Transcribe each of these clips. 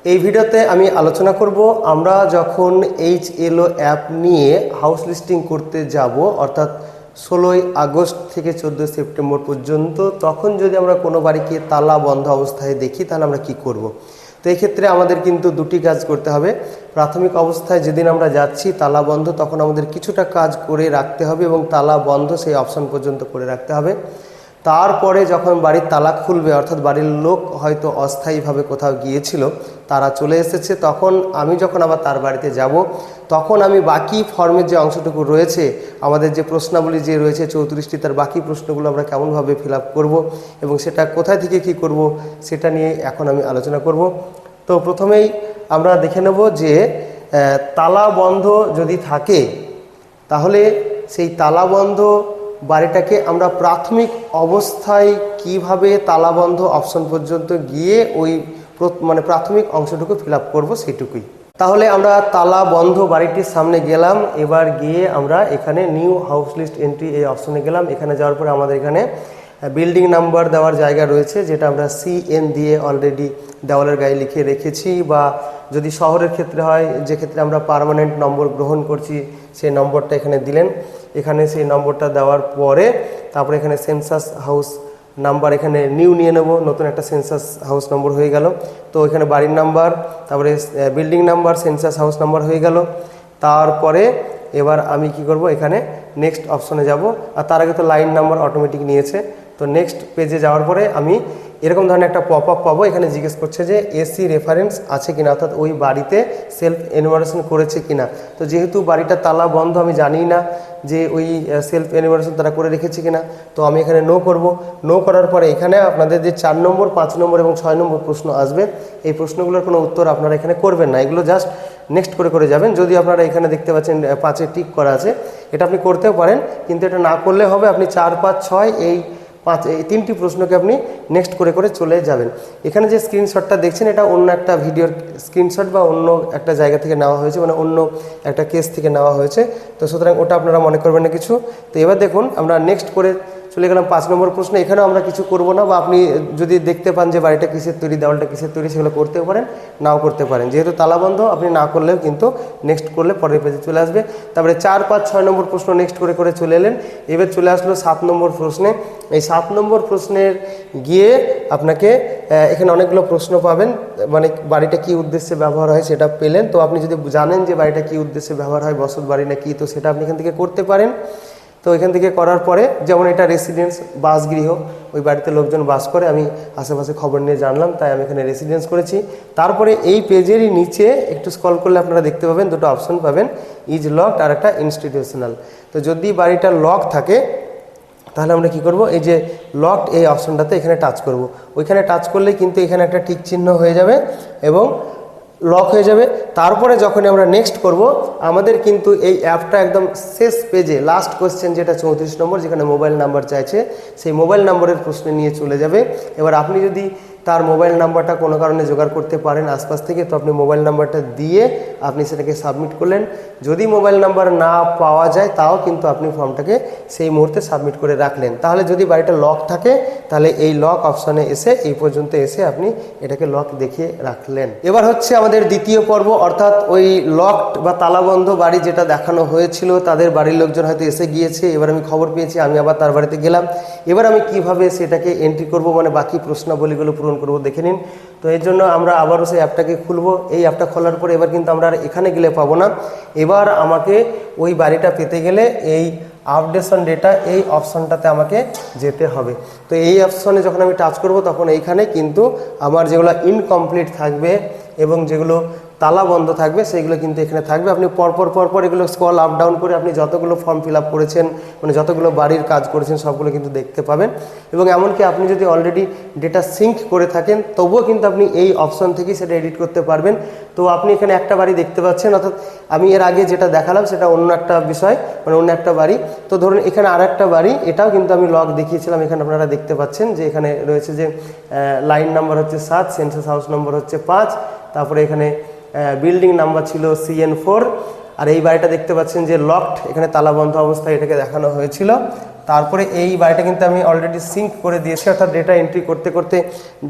এই ভিডিওতে আমি আলোচনা করব আমরা যখন HLO অ্যাপ নিয়ে হাউস লিস্টিং করতে যাব, অর্থাৎ 16ই আগস্ট থেকে 14 সেপ্টেম্বর পর্যন্ত, তখন যদি আমরা কোনো বাড়িকে তালা বন্ধ অবস্থায় দেখি তাহলে আমরা কি করব। তো এই ক্ষেত্রে আমাদের কিন্তু দুটি কাজ করতে হবে। প্রাথমিক অবস্থায় যেদিন আমরা যাচ্ছি তালা বন্ধ, তখন আমাদের কিছুটা কাজ করে রাখতে হবে এবং তালা বন্ধ সেই অপশন পর্যন্ত করে রাখতে হবে। তারপরে যখন বাড়ির তালা খুলবে, অর্থাৎ বাড়ির লোক হয়তো অস্থায়ীভাবে কোথাও গিয়েছিল, তারা চলে এসেছে, তখন আমি যখন আবার তার বাড়িতে যাব, তখন আমি বাকি ফর্মের যে অংশটুকু রয়েছে, আমাদের যে প্রশ্নাবলী যে রয়েছে 34টি, তার বাকি প্রশ্নগুলো আমরা কেমনভাবে ফিল আপ করবো এবং সেটা কোথায় থেকে কি করব, সেটা নিয়ে এখন আমি আলোচনা করব। তো প্রথমেই আমরা দেখে নেব যে তালা বন্ধ যদি থাকে তাহলে সেই তালা বন্ধ বাড়িটাকে আমরা প্রাথমিক অবস্থায় কিভাবে তালাবন্ধ অপশন পর্যন্ত গিয়ে ওই প্রাথমিক অংশটুকু ফিল আপ করবো সেইটুকুই। তাহলে আমরা তালা বন্ধ বাড়িটির সামনে গেলাম, এবার গিয়ে আমরা এখানে নিউ হাউস লিস্ট এন্ট্রি এই অপশনে গেলাম। এখানে যাওয়ার পরে আমাদের এখানে বিল্ডিং নাম্বার দেওয়ার জায়গা রয়েছে, যেটা আমরা CN দিয়ে অলরেডি দেওয়ালের গায়ে লিখে রেখেছি, বা যদি শহরের ক্ষেত্রে হয়, যে ক্ষেত্রে আমরা পার্মানেন্ট নম্বর গ্রহণ করছি, সেই নম্বরটা এখানে দিলেন। এখানে সেই নম্বরটা দেওয়ার পরে তারপরে এখানে সেন্সাস হাউস নাম্বার এখানে নিউ নিয়ে নেব, নতুন একটা সেন্সাস হাউস নম্বর হয়ে গেল। তো এখানে বাড়ির নাম্বার, তারপরে building number, census house number হয়ে গেল। তারপরে এবার আমি কি করব, এখানে নেক্সট অপশনে যাব। আর তার আগে তো লাইন নাম্বার অটোমেটিক নিয়েছে। তো নেক্সট পেজে যাওয়ার পরে আমি এরকম ধরনের একটা পপ আপ পাবো, এখানে জিজ্ঞেস করছে যে এসি রেফারেন্স আছে কিনা, অর্থাৎ ওই বাড়িতে সেলফ এনুমারেশন করেছে কিনা। তো যেহেতু বাড়িটা তালা বন্ধ, আমি জানি না যে ওই সেলফ এনুমারেশন তারা করে রেখেছে কিনা, তো আমি এখানে নো করব। নো করার পরে এখানে আপনাদের যে 4 নম্বর, 5 নম্বর এবং 6 নম্বর প্রশ্ন আসবে, এই প্রশ্নগুলোর কোনো উত্তর আপনারা এখানে করবেন না, এগুলো জাস্ট নেক্সট করে করে যাবেন। যদি আপনারা এখানে দেখতে পাচ্ছেন 5-এ টিক করা আছে, এটা আপনি করতেও পারেন, কিন্তু এটা না করলে হবে আপনি 4, 5, 6 এই 3টি প্রশ্নকে আপনি নেক্সট করে করে চলে যাবেন। এখানে যে স্ক্রিনশটটা দেখছেন, এটা অন্য একটা ভিডিওর স্ক্রিনশট বা অন্য একটা জায়গা থেকে নেওয়া হয়েছে, অন্য একটা কেস থেকে নেওয়া হয়েছে। তো সুতরাং ওটা আপনারা মনে করবেন না কিছু। তো এবার দেখুন আমরা নেক্সট করে চলে গেলাম 5 নম্বর প্রশ্ন। এখানেও আমরা কিছু করব না, বা আপনি যদি দেখতে পান যে বাড়িটা কিসের তৈরি, দেওয়ালটা কিসের তৈরি, সেগুলো করতেও পারেন, নাও করতে পারেন। যেহেতু তালাবন্ধ, আপনি না করলেও কিন্তু নেক্সট করলে পরের পেজে চলে আসবে। তারপরে 4, 5, 6 নম্বর প্রশ্ন নেক্সট করে করে চলে এলেন। এবার চলে আসলো 7 নম্বর প্রশ্নে। এই 7 নম্বর প্রশ্নের গিয়ে আপনাকে এখানে অনেকগুলো প্রশ্ন পাবেন, বাড়িটা কি উদ্দেশ্যে ব্যবহার হয় সেটা পেলেন। তো আপনি যদি জানেন যে বাড়িটা কি উদ্দেশ্যে ব্যবহার হয়, বসত বাড়ি না কি, তো সেটা আপনি এখান থেকে করতে পারেন। তো এখান থেকে করার পরে, যেমন এটা রেসিডেন্স, বাসগৃহ, ওই বাড়িতে লোকজন বাস করে, আমি আশেপাশে খবর নিয়ে জানলাম, তাই আমি এখানে রেসিডেন্স করেছি। তারপরে এই পেজেরই নিচে একটু স্ক্রল করলে আপনারা দেখতে পাবেন দুটো অপশন পাবেন, ইজ লকড আর একটা ইনস্টিটিউশনাল। তো যদি বাড়িটা লক থাকে তাহলে আমরা কি করব, এই যে লকড এই অপশনটাতে এখানে টাচ করব। ওইখানে টাচ করলে কিন্তু এখানে একটা টিক চিহ্ন হয়ে যাবে এবং লক হয়ে যাবে। তারপরে যখন আমরা নেক্সট করব, আমাদের কিন্তু এই অ্যাপটা একদম শেষ পেজে লাস্ট কোয়েশ্চেন, যেটা 34 নম্বর, যেখানে মোবাইল নাম্বার চাইছে, সেই মোবাইল নাম্বারের প্রশ্নে নিয়ে চলে যাবে। এবার আপনি যদি তার মোবাইল নাম্বারটা কোনো কারণে জোগাড় করতে পারেন আশপাশ থেকে, তো আপনি মোবাইল নাম্বারটা দিয়ে আপনি সেটাকে সাবমিট করলেন। যদি মোবাইল নাম্বার না পাওয়া যায়, তাও কিন্তু আপনি ফর্মটাকে সেই মুহূর্তে সাবমিট করে রাখলেন। তাহলে যদি বাড়িটা লক থাকে, তাহলে এই লক অপশানে এসে এই পর্যন্ত এসে আপনি এটাকে লক দেখিয়ে রাখলেন। এবার হচ্ছে আমাদের দ্বিতীয় পর্ব, অর্থাৎ ওই লকড বা তালাবন্ধ বাড়ি যেটা দেখানো হয়েছিল, তাদের বাড়ির লোকজন হয়তো এসে গিয়েছে, এবার আমি খবর পেয়েছি, আমি আবার তার বাড়িতে গেলাম। এবার আমি কিভাবে সেটাকে এন্ট্রি করব, বাকি প্রশ্নাবলীগুলো পূরণ করব, দেখে নিন। তো এর জন্য আমরা আবারও সেই অ্যাপটাকে খুলবো। এই অ্যাপটা খোলার পরে এবার কিন্তু আমরা আর এখানে গেলে পাবো না, এবার আমাকে ওই বাড়িটা পেতে গেলে এই আপডেশন ডেটা এই অপশনটাতে আমাকে যেতে হবে। তো এই অপশনে যখন আমি টাচ করব, তখন এইখানে কিন্তু আমার যেগুলো ইনকমপ্লিট থাকবে এবং যেগুলো তালা বন্ধ থাকবে, সেইগুলো কিন্তু এখানে থাকবে। আপনি পরপর এগুলো স্ক্রল আপ ডাউন করে আপনি যতগুলো ফর্ম ফিল আপ করেছেন, যতগুলো বাড়ির কাজ করেছেন, সবগুলো কিন্তু দেখতে পাবেন। এবং এমনকি আপনি যদি অলরেডি ডেটা সিঙ্ক করে থাকেন, তবুও কিন্তু আপনি এই অপশন থেকেই সেটা এডিট করতে পারবেন। তো আপনি এখানে একটা বাড়ি দেখতে পাচ্ছেন, অর্থাৎ আমি এর আগে যেটা দেখালাম সেটা অন্য একটা বিষয়, অন্য একটা বাড়ি। তো ধরুন এখানে আর একটা বাড়ি, এটাও কিন্তু আমি লক দেখিয়েছিলাম। এখানে আপনারা দেখতে পাচ্ছেন যে এখানে রয়েছে যে লাইন নাম্বার হচ্ছে 7, সেন্সাস হাউস নম্বর হচ্ছে 5, তারপরে এখানে বিল্ডিং নাম্বার ছিল CN4। আর এই বাড়িটা দেখতে পাচ্ছেন যে লকড, এখানে তালাবন্ধ অবস্থায় এটাকে দেখানো হয়েছিল। তারপরে এই বাড়িটা কিন্তু আমি অলরেডি সিঙ্ক করে দিয়েছি, অর্থাৎ ডেটা এন্ট্রি করতে করতে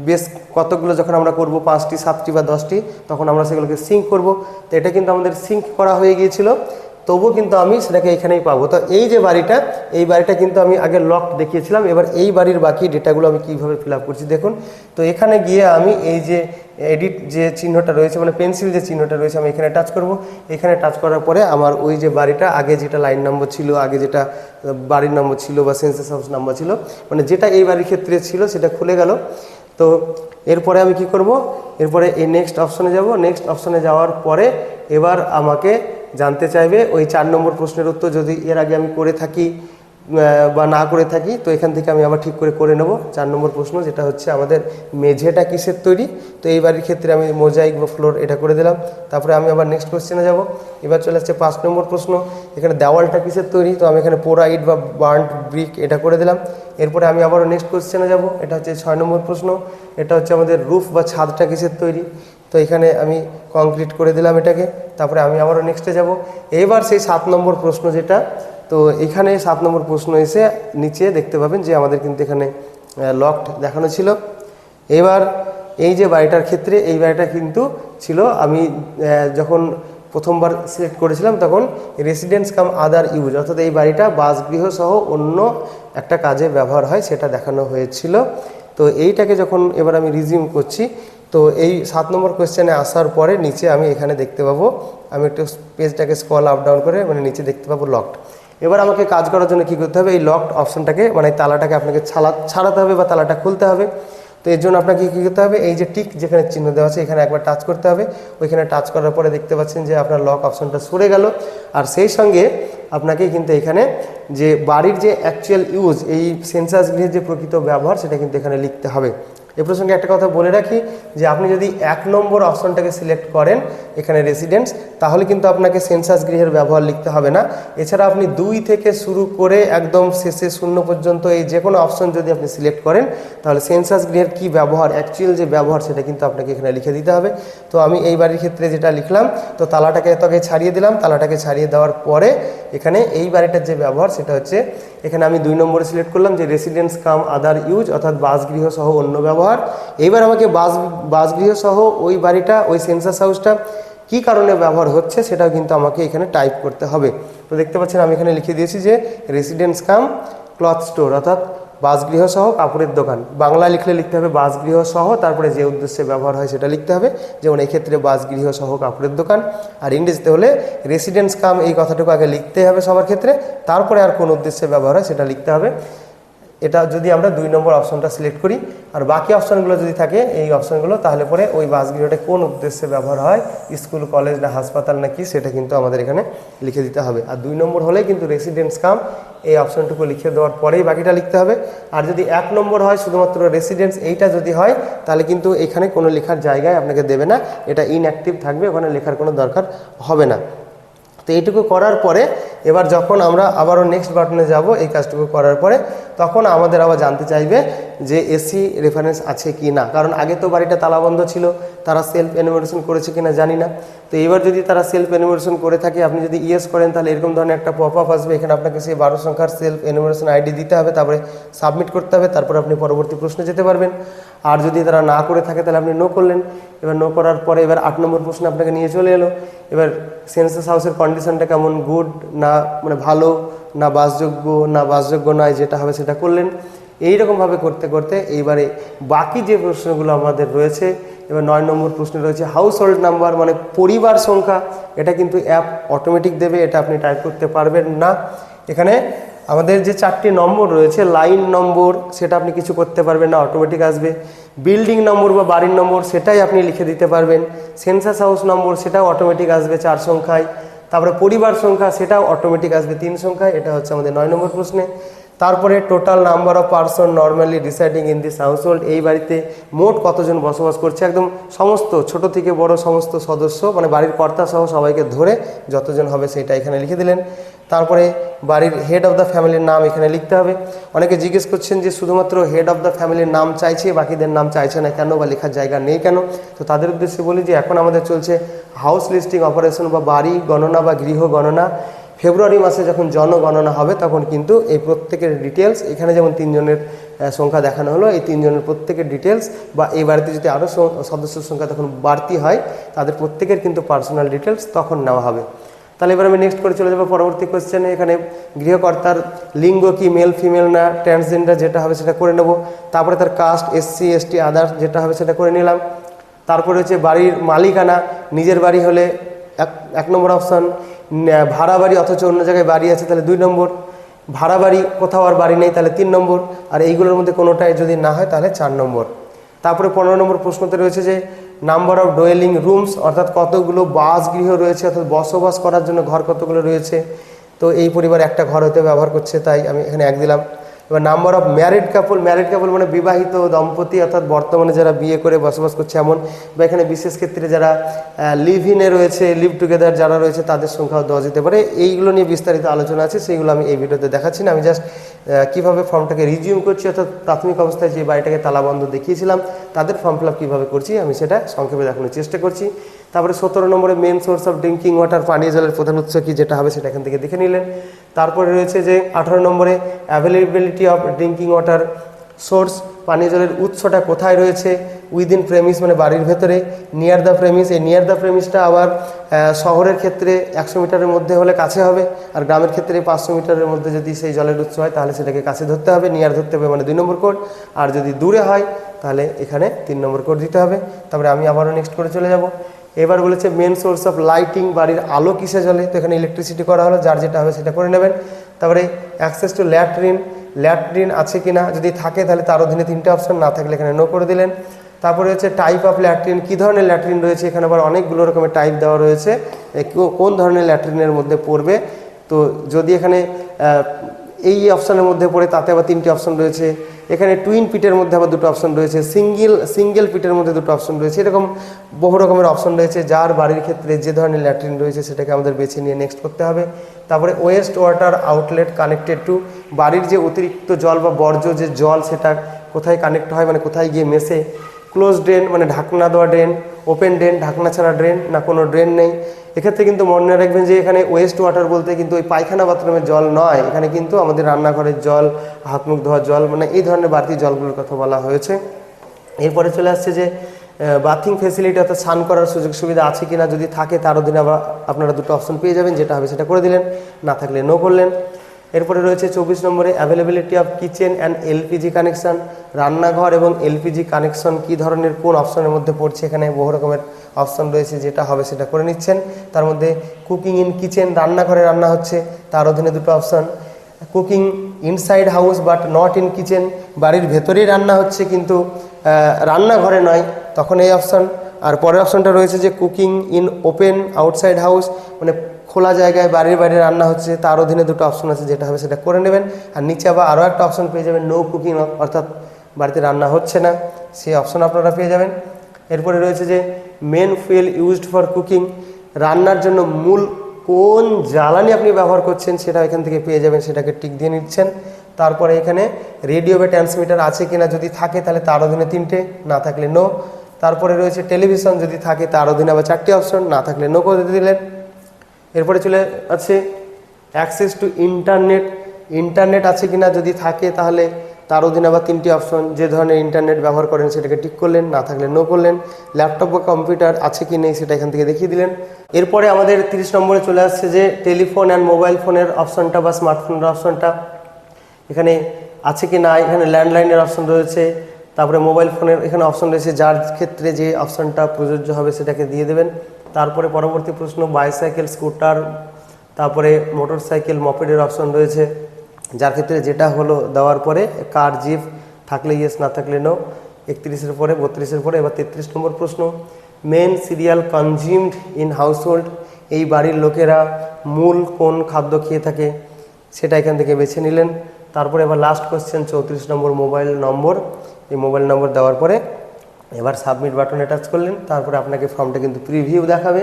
বেশ কতগুলো যখন আমরা করব 5টি 7টি বা 10টি, তখন আমরা সেগুলোকে সিঙ্ক করব। তো এটা কিন্তু আমাদের সিঙ্ক করা হয়ে গিয়েছিল, তবুও কিন্তু আমি সেটাকে এখানেই পাবো। তো এই যে বাড়িটা, এই বাড়িটা কিন্তু আমি আগে লক দেখিয়েছিলাম। এবার এই বাড়ির বাকি ডেটাগুলো আমি কীভাবে ফিল আপ করছি দেখুন। তো এখানে গিয়ে আমি এই যে এডিট যে চিহ্নটা রয়েছে, মানে পেন্সিল যে চিহ্নটা রয়েছে, আমি এখানে টাচ করব। এখানে টাচ করার পরে আমার ওই যে বাড়িটা আগে যেটা লাইন নম্বর ছিল, আগে যেটা বাড়ির নম্বর ছিল বা সেন্সাস হাউস নাম্বার ছিল, মানে যেটা এই বাড়ির ক্ষেত্রে ছিল সেটা খুলে গেল। তো এরপরে আমি কি করব, এরপরে এই নেক্সট অপশনে যাব। নেক্সট অপশনে যাওয়ার পরে এবার আমাকে জানতে চাইবে ওই 4 নম্বর প্রশ্নের উত্তর, যদি এর আগে আমি করে থাকি বা না করে থাকি, তো এখান থেকে আমি আবার ঠিক করে নেব। 4 নম্বর প্রশ্ন যেটা হচ্ছে আমাদের মেঝেটা কিসের তৈরি, তো এই বাড়ির ক্ষেত্রে আমি মোজাইক বা ফ্লোর এটা করে দিলাম। তারপরে আমি আবার নেক্সট কোশ্চেনে যাব। এবার চলে আসছে 5 নম্বর প্রশ্ন, এখানে দেওয়ালটা কিসের তৈরি, তো আমি এখানে পোড়া ইট বা বার্ন্ট ব্রিক এটা করে দিলাম। এরপরে আমি আবারও নেক্সট কোশ্চেনে যাব, এটা হচ্ছে 6 নম্বর প্রশ্ন, এটা হচ্ছে আমাদের রুফ বা ছাদটা কিসের তৈরি, তো এখানে আমি কংক্রিট করে দিলাম এটাকে। তারপরে আমি আবারও নেক্সটে যাব। এবার সেই 7 নম্বর প্রশ্ন যেটা, তো এখানে 7 নম্বর প্রশ্ন এসে নিচে দেখতে পাবেন যে আমাদের কিন্তু এখানে লকড দেখানো ছিল। এবার এই যে বাড়িটার ক্ষেত্রে, এই বাড়িটা কিন্তু ছিল আমি যখন প্রথমবার সিলেক্ট করেছিলাম তখন রেসিডেন্স কাম আদার ইউজ, অর্থাৎ এই বাড়িটা বাসগৃহ সহ অন্য একটা কাজে ব্যবহার হয় সেটা দেখানো হয়েছিল। তো এইটাকে যখন এবার আমি রিজিউম করছি, তো এই 7 নম্বর কোয়েশ্চেনে আসার পরে নিচে আমি এখানে দেখতে পাবো, আমি একটু পেজটাকে স্ক্রল আপ ডাউন করে মানে নিচে দেখতে পাবো লকড। এবার আমাকে কাজ করার জন্য কী করতে হবে, এই লকড অপশনটাকে মানে তালাটাকে আপনাকে ছাড়াতে হবে বা তালাটা খুলতে হবে। তো এর জন্য আপনাকে কী করতে হবে, এই যে টিক যেখানে চিহ্ন দেওয়া আছে এখানে একবার টাচ করতে হবে। ওইখানে টাচ করার পরে দেখতে পাচ্ছেন যে আপনার লক অপশনটা সরে গেল। আর সেই সঙ্গে আপনাকে কিন্তু এখানে যে বাড়ির যে অ্যাকচুয়াল ইউজ, এই সেন্সাস গৃহের যে প্রকৃত ব্যবহার সেটা কিন্তু এখানে লিখতে হবে। এ প্রসঙ্গে একটা কথা বলে রাখি যে আপনি যদি 1 নম্বর অপশনটাকে সিলেক্ট করেন এখানে রেসিডেন্স, তাহলে কিন্তু আপনাকে সেন্সাস গৃহের ব্যবহার লিখতে হবে না। এছাড়া আপনি 2 থেকে শুরু করে একদম শেষে 0 পর্যন্ত এই যে কোনো অপশন যদি আপনি সিলেক্ট করেন, তাহলে সেন্সাস গৃহের কী ব্যবহার, অ্যাকচুয়াল যে ব্যবহার সেটা কিন্তু আপনাকে এখানে লিখে দিতে হবে। তো আমি এই বাড়ির ক্ষেত্রে যেটা লিখলাম, তো তালাটাকে তোকে ছাড়িয়ে দিলাম। তালাটাকে ছাড়িয়ে দেওয়ার পরে এখানে এই বাড়িটার যে ব্যবহার সেটা হচ্ছে, এখানে আমি 2 নম্বরে সিলেক্ট করলাম যে রেসিডেন্স কাম আদার ইউজ, অর্থাৎ বাসগৃহ সহ অন্য ব্যবহার। এইবার আমাকে বাসগৃহ সহ ওই বাড়িটা, ওই সেন্সাস হাউসটা কী কারণে ব্যবহার হচ্ছে সেটাও কিন্তু আমাকে এখানে টাইপ করতে হবে। তো দেখতে পাচ্ছেন আমি এখানে লিখে দিয়েছি যে রেসিডেন্স কাম ক্লথ স্টোর, অর্থাৎ বাসগৃহ সহ কাপড়ের দোকান। বাংলা লিখলে লিখতে হবে বাসগৃহ সহ, তারপরে যে উদ্দেশ্যে ব্যবহার হয় সেটা লিখতে হবে, যেমন এই ক্ষেত্রে বাসগৃহ সহ কাপড়ের দোকান। আর ইংরেজিতে হলে রেসিডেন্স কাম, এই কথাটুকু আগে লিখতে হবে সবার ক্ষেত্রে, তারপরে আর কোন উদ্দেশ্যে ব্যবহার হয় সেটা লিখতে হবে। এটা যদি আমরা 2 নম্বর অপশনটা সিলেক্ট করি, আর বাকি অপশনগুলো যদি থাকে এই অপশনগুলো, তাহলে পরে ওই বাসগৃহটা কোন উদ্দেশ্যে ব্যবহার হয়, স্কুল কলেজ না হাসপাতাল না কি, সেটা কিন্তু আমাদের এখানে লিখে দিতে হবে। আর 2 নম্বর হলে কিন্তু রেসিডেন্স কাম এই অপশনটুকু লিখে দেওয়ার পরেই বাকিটা লিখতে হবে। আর যদি 1 নম্বর হয় শুধুমাত্র রেসিডেন্স, এইটা যদি হয় তাহলে কিন্তু এখানে কোনো লেখার জায়গায় আপনাকে দেবে না, এটা ইনঅ্যাক্টিভ থাকবে, ওখানে লেখার কোনো দরকার হবে না। তো এইটুকু করার পরে এবার যখন আমরা আবারও নেক্সট বাটনে যাব, এই কাজটুকু করার পরে তখন আমাদের আবার জানতে চাইবে যে এসি রেফারেন্স আছে কি না, কারণ আগে তো বাড়িটা তালাবন্ধ ছিল, তারা সেলফ এনুমারেশন করেছে কিনা জানি না। তো এবার যদি তারা সেলফ এনুমারেশন করে থাকে, আপনি যদি ইয়েস করেন তাহলে এরকম ধরনের একটা পপ আপ আসবে, এখানে আপনাকে সেই 12 সংখ্যার সেলফ এনুমারেশন আইডি দিতে হবে, তারপরে সাবমিট করতে হবে, তারপর আপনি পরবর্তী প্রশ্নে যেতে পারবেন। আর যদি তারা না করে থাকে তাহলে আপনি নো করলেন। এবার নো করার পরে এবার 8 নম্বর প্রশ্নে আপনাকে নিয়ে চলে এলো। এবার সেন্সাস হাউসের কন্ডিশনটা কেমন, গুড না মানে ভালো, না বাসযোগ্য নয়, যেটা হবে সেটা করলেন। এইরকমভাবে করতে করতে এইবারে বাকি যে প্রশ্নগুলো আমাদের রয়েছে, এবার 9 নম্বর প্রশ্নে রয়েছে হাউস হোল্ড নাম্বার, মানে পরিবার সংখ্যা। এটা কিন্তু অ্যাপ অটোমেটিক দেবে, এটা আপনি টাইপ করতে পারবেন না। এখানে আমাদের যে 4টি নম্বর রয়েছে, লাইন নম্বর সেটা আপনি কিছু করতে পারবেন না, অটোমেটিক আসবে। বিল্ডিং নম্বর বা বাড়ির নম্বর সেটাই আপনি লিখে দিতে পারবেন। সেন্সাস হাউস নম্বর সেটাও অটোমেটিক আসবে 4 সংখ্যায়। তারপরে পরিবার সংখ্যা সেটাও অটোমেটিক আসবে 3 সংখ্যায়। এটা হচ্ছে আমাদের 9 নম্বর প্রশ্নে। তারপরে total number of person normally residing in this household, এই বাড়িতে মোট কতজন বসবাস করছে, একদম সমস্ত ছোট থেকে বড় সমস্ত সদস্য, মানে বাড়ির কর্তা সহ সবাইকে ধরে যতজন হবে সেটা এখানে লিখে দিলেন। তারপরে বাড়ির হেড অফ দ্য ফ্যামিলির নাম এখানে লিখতে হবে। অনেকে জিজ্ঞেস করছেন যে শুধুমাত্র হেড অফ দ্য ফ্যামিলির নাম চাইছে, বাকিদের নাম চাইছে না কেন বা লেখার জায়গা নেই কেন? তো তাদের উদ্দেশ্যে বলি যে এখন আমাদের চলছে হাউস লিস্টিং অপারেশন বা বাড়ি গণনা বা গৃহ গণনা। ফেব্রুয়ারি মাসে যখন জনগণনা হবে তখন কিন্তু এই প্রত্যেকের ডিটেলস, এখানে যেমন 3 জনের সংখ্যা দেখানো হলো, এই 3 জনের প্রত্যেকের ডিটেলস বা এই বাড়িতে যদি আরও সদস্যের সংখ্যা তখন বাড়তি হয় তাদের প্রত্যেকের কিন্তু পার্সোনাল ডিটেলস তখন নেওয়া হবে। তাহলে এবার আমি নেক্সট করে চলে যাবো পরবর্তী কোশ্চেনে। এখানে গৃহকর্তার লিঙ্গ কি মেল ফিমেল না ট্রান্সজেন্ডার যেটা হবে সেটা করে নেব। তারপরে তার কাস্ট SC ST আদার্স যেটা হবে সেটা করে নিলাম। তারপরে হচ্ছে বাড়ির মালিকানা, নিজের বাড়ি হলে এক নম্বর অপশান, ভাড়া বাড়ি অথচ অন্য জায়গায় বাড়ি আছে তাহলে 2 নম্বর, ভাড়া বাড়ি কোথাও আর বাড়ি নেই তাহলে 3 নম্বর, আর এইগুলোর মধ্যে কোনোটাই যদি না হয় তাহলে 4 নম্বর। তারপরে 15 নম্বর প্রশ্নতে রয়েছে যে নাম্বার অফ ডোয়েলিং রুমস, অর্থাৎ কতগুলো বাসগৃহ রয়েছে, অর্থাৎ বসবাস করার জন্য ঘর কতগুলো রয়েছে। তো এই পরিবার একটা ঘর হতে ব্যবহার করছে, তাই আমি এখানে 1 দিলাম। এবার number of married couple, married couple মানে বিবাহিত দম্পতি, অর্থাৎ বর্তমানে যারা বিয়ে করে বসবাস করছে এমন, বা এখানে বিশেষ ক্ষেত্রে যারা লিভ ইনে রয়েছে, লিভ টুগেদার যারা রয়েছে তাদের সংখ্যাও দেওয়া যেতে পারে। এইগুলো নিয়ে বিস্তারিত আলোচনা আছে, সেইগুলো আমি এই ভিডিওতে দেখাচ্ছি না। আমি জাস্ট কীভাবে ফর্মটাকে রিজিউম করছি, অর্থাৎ প্রাথমিক অবস্থায় যে বাড়িটাকে তালাবন্ধ দেখিয়েছিলাম তাদের ফর্ম ফিল আপ কীভাবে করছি আমি সেটা সংক্ষেপে দেখানোর চেষ্টা করছি। তারপরে 17 নম্বরে main source of drinking water, পানীয় জলের প্রধান উৎস কি যেটা হবে সেটা এখান থেকে দেখে নিলেন। তারপরে রয়েছে যে 18 নম্বরে availability of drinking water source, পানীয় জলের উৎসটা কোথায় রয়েছে, উইদিন প্রেমিস মানে বাড়ির ভেতরে, নিয়ার দ্য প্রেমিস, এই নিয়ার দ্য প্রেমিসটা আবার শহরের ক্ষেত্রে 100 মিটারের মধ্যে হলে কাছে হবে, আর গ্রামের ক্ষেত্রে 500 মিটারের মধ্যে যদি সেই জলের উৎস হয় তাহলে সেটাকে কাছে ধরতে হবে, নিয়ার ধরতে হবে মানে 2 নম্বর কোড, আর যদি দূরে হয় তাহলে এখানে 3 নম্বর কোড দিতে হবে। তারপরে আমি আবারও নেক্সট করে চলে যাব। এবার বলেছে মেন সোর্স অফ লাইটিং, বাড়ির আলো কিসে জ্বলে, তো এখানে ইলেকট্রিসিটি করা হলো, যার যেটা হবে সেটা করে নেবেন। তারপরে অ্যাক্সেস টু ল্যাট্রিন, ল্যাট্রিন আছে কিনা, যদি থাকে তাহলে তার অধীনে 3টে অপশন, না থাকলে এখানে নো করে দিলেন। তারপরে হচ্ছে টাইপ অফ ল্যাট্রিন, কী ধরনের ল্যাট্রিন রয়েছে, এখানে আবার অনেকগুলো রকমের টাইপ দেওয়া রয়েছে, কোন ধরনের ল্যাট্রিনের মধ্যে পড়বে। তো যদি এখানে এই অপশানের মধ্যে পড়ে তাতে আবার 3টে অপশন রয়েছে, এখানে টুইন পিটের মধ্যে আবার 2টো অপশন রয়েছে, সিঙ্গেল পিটের মধ্যে 2টো অপশন রয়েছে, এরকম বহু রকমের অপশন রয়েছে। যার বাড়ির ক্ষেত্রে যে ধরনের ল্যাট্রিন রয়েছে সেটাকে আমাদের বেছে নিয়ে নেক্সট করতে হবে। তারপরে West water outlet connected to, বাড়ির যে অতিরিক্ত জল বা বর্জ্য যে জল সেটা কোথায় কানেক্ট হয় মানে কোথায় গিয়ে মেশে। ক্লোজ ড্রেন মানে ঢাকনা দেওয়া ড্রেন, ওপেন ড্রেন ঢাকনা ছাড়া ড্রেন, না কোনো ড্রেন নেই। এক্ষেত্রে কিন্তু মনে রাখবেন যে এখানে ওয়েস্ট ওয়াটার বলতে কিন্তু ওই পায়খানা বাথরুমের জল নয়, এখানে কিন্তু আমাদের রান্নাঘরের জল, হাত মুখ ধোয়ার জল, মানে এই ধরনের বাড়তি জলগুলোর কথা বলা হয়েছে। এরপরে চলে আসছে যে বাথিং ফেসিলিটি, অর্থাৎ স্নান করার সুযোগ সুবিধা আছে কিনা, যদি থাকে তার অধীনে আবার আপনারা 2টো অপশন পেয়ে যাবেন, যেটা হবে সেটা করে দিলেন, না থাকলে নো করলেন। এরপরে রয়েছে 24 নম্বরে availability of kitchen and LPG connection, রান্নাঘর এবং LPG কানেকশন কী ধরনের কোন অপশনের মধ্যে পড়ছে, এখানে বহু রকমের অপশন রয়েছে, যেটা হবে সেটা করে নিচ্ছেন। তার মধ্যে কুকিং ইন কিচেন, রান্নাঘরে রান্না হচ্ছে, তার অধীনে 2টো option. Cooking inside house but not in kitchen, বাড়ির ভেতরেই রান্না হচ্ছে কিন্তু রান্নাঘরে নয়, তখন এই অপশন। আর পরের অপশনটা রয়েছে যে cooking in open outside house, মানে খোলা জায়গায় বাড়ির বাইরে রান্না হচ্ছে, তার অধীনে 2টো অপশন আছে, যেটা হবে সেটা করে নেবেন। আর নিচে আবার আরও একটা অপশন পেয়ে যাবেন নো কুকিং, অর্থাৎ বাড়িতে রান্না হচ্ছে না, সেই অপশন আপনারা পেয়ে যাবেন। এরপরে রয়েছে যে main fuel used for cooking, রান্নার জন্য মূল কোন জ্বালানি আপনি ব্যবহার করছেন সেটা এখান থেকে পেয়ে যাবেন, সেটাকে টিক দিয়ে নিচ্ছেন। তারপরে এখানে রেডিও বা ট্রান্সমিটার আছে কিনা, যদি থাকে তাহলে তার অধীনে 3টে, না থাকলে নো। তারপরে রয়েছে টেলিভিশন, যদি থাকে তার অধীনে আবার 4টে অপশন, না থাকলে নো করে দিলেন। এরপরে চলে আছে অ্যাক্সেস টু ইন্টারনেট, ইন্টারনেট আছে কিনা, যদি থাকে তাহলে তার অধীনে আবার 3টে অপশন, যে ধরনের ইন্টারনেট ব্যবহার করেন সেটাকে টিক করলেন, না থাকলে নো করলেন। ল্যাপটপ বা কম্পিউটার আছে কি নেই সেটা এখান থেকে দেখিয়ে দিলেন। এরপরে আমাদের 30 নম্বরে চলে আসছে যে টেলিফোন অ্যান্ড মোবাইল ফোনের অপশনটা বা স্মার্টফোনের অপশনটা এখানে আছে কি না, এখানে ল্যান্ডলাইনের অপশন রয়েছে, তারপরে মোবাইল ফোনের এখানে অপশন রয়েছে, যার ক্ষেত্রে যে অপশনটা প্রযোজ্য হবে সেটাকে দিয়ে দেবেন। তারপরে পরবর্তী প্রশ্ন বাইসাইকেল, স্কুটার, তারপরে মোটর সাইকেল, মপেডের অপশন রয়েছে, যার ক্ষেত্রে যেটা হলো দেওয়ার পরে কার, জিপ থাকলে ইয়েস, না থাকলে নো। 31-এর পরে 32-এর পরে এবার 33 নম্বর প্রশ্ন, main cereal consumed in household, এই বাড়ির লোকেরা মূল কোন খাদ্য খেয়ে থাকে সেটা এখান থেকে বেছে নিলেন। তারপরে এবার লাস্ট কোশ্চেন 34 নম্বর মোবাইল নম্বর, এই মোবাইল নম্বর দেওয়ার পরে এবার সাবমিট বাটনে টাচ করলেন। তারপরে আপনাকে ফর্মটা কিন্তু প্রিভিউ দেখাবে,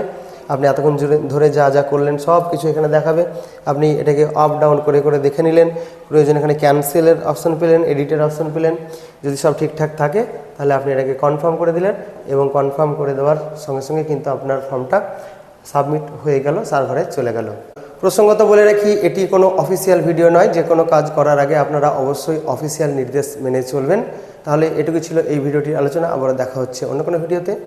আপনি এতক্ষণ ধরে যা যা করলেন সব কিছু এখানে দেখাবে। আপনি এটাকে আপ ডাউন করে করে দেখে নিলেন, প্রয়োজন এখানে ক্যান্সেলের অপশন পেলেন, এডিটের অপশন পেলেন। যদি সব ঠিকঠাক থাকে তাহলে আপনি এটাকে কনফার্ম করে দিলেন, এবং কনফার্ম করে দেওয়ার সঙ্গে সঙ্গে কিন্তু আপনার ফর্মটা সাবমিট হয়ে গেল, সার্ভারে চলে গেল। প্রসঙ্গত বলে রাখি, এটি কোনো অফিসিয়াল ভিডিও নয়। যে কোনো কাজ করার আগে আপনারা অবশ্যই অফিসিয়াল নির্দেশ মেনে চলবেন। তাহলে এটুকু ছিল এই ভিডিওটির আলোচনা। আবার দেখা হচ্ছে অন্য কোনো ভিডিওতে।